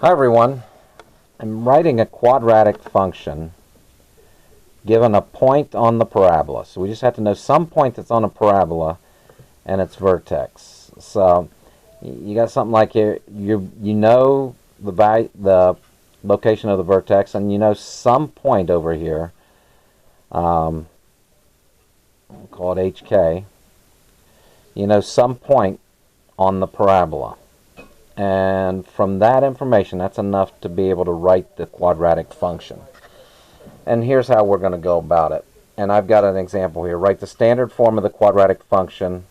Hi everyone. I'm writing a quadratic function given a point on the parabola. So we just have to know some point that's on a parabola and its vertex. So you got something like here, you know the location of the vertex, and you know some point over here. We'll call it HK. You know some point on the parabola. And from that information, that's enough to be able to write the quadratic function. And here's how we're going to go about it. And I've got an example here. Write the standard form of the quadratic function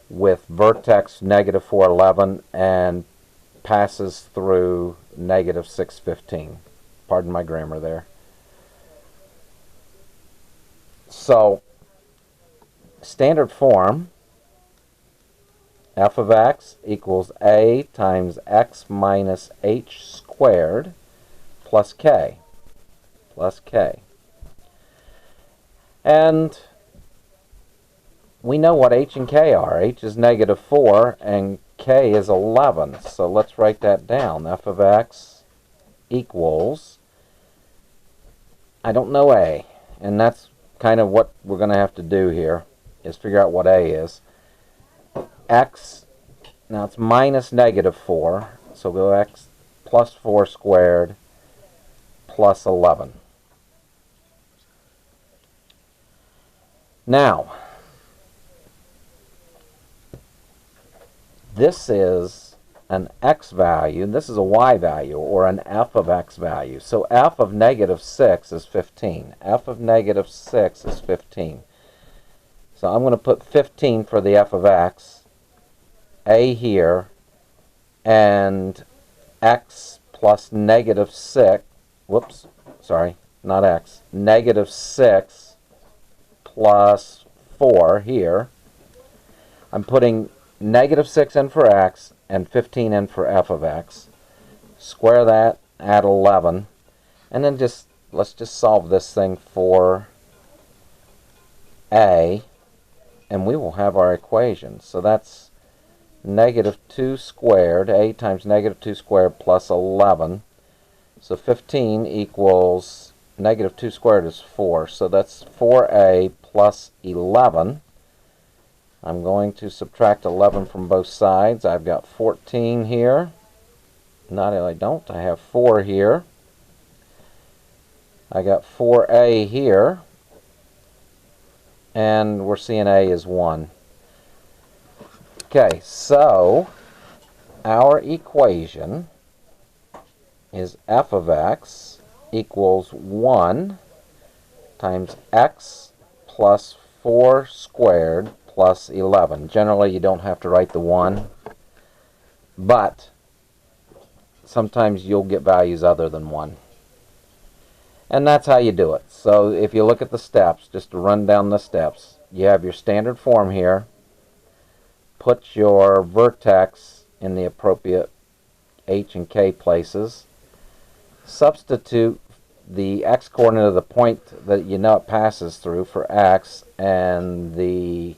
with vertex negative 411 and passes through negative 615. Pardon my grammar there. So, standard form, f of x equals a times x minus h squared plus k. And we know what h and k are. H is negative 4 and k is 11. So let's write that down. F of x equals, I don't know a, and that's kind of what we're going to have to do here, is figure out what a is. X, now it's minus negative 4, so we'll go x plus 4 squared plus 11. Now, this is an x value, and this is a y value, or an f of x value. So f of negative 6 is 15. F of negative 6 is 15. So I'm going to put 15 for the f of x, a here, and x plus negative 6, whoops, sorry, not x, negative 6 plus 4 here. I'm putting negative 6 in for x and 15 in for f of x. Square that, add 11, and then let's just solve this thing for a, and we will have our equation. So that's negative 2 squared, a times negative 2 squared plus 11. So 15 equals, negative 2 squared is 4. So that's 4a plus 11. I'm going to subtract 11 from both sides. I've got 14 here. Not I don't. I have 4 here. I got 4a here. And we're seeing a is 1. Okay, so our equation is f of x equals 1 times x plus 4 squared plus 11. Generally, you don't have to write the 1, but sometimes you'll get values other than 1. And that's how you do it. So if you look at the steps, just to run down the steps, you have your standard form here. Put your vertex in the appropriate h and k places. Substitute the x coordinate of the point that you know it passes through for x, and the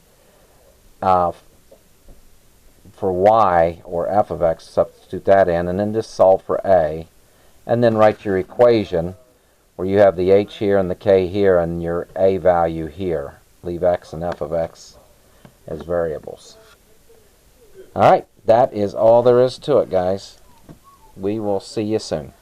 for y, or f of x, substitute that in, and then just solve for a, and then write your equation where you have the h here and the k here and your a value here. Leave x and f of x as variables. Alright, that is all there is to it, guys. We will see you soon.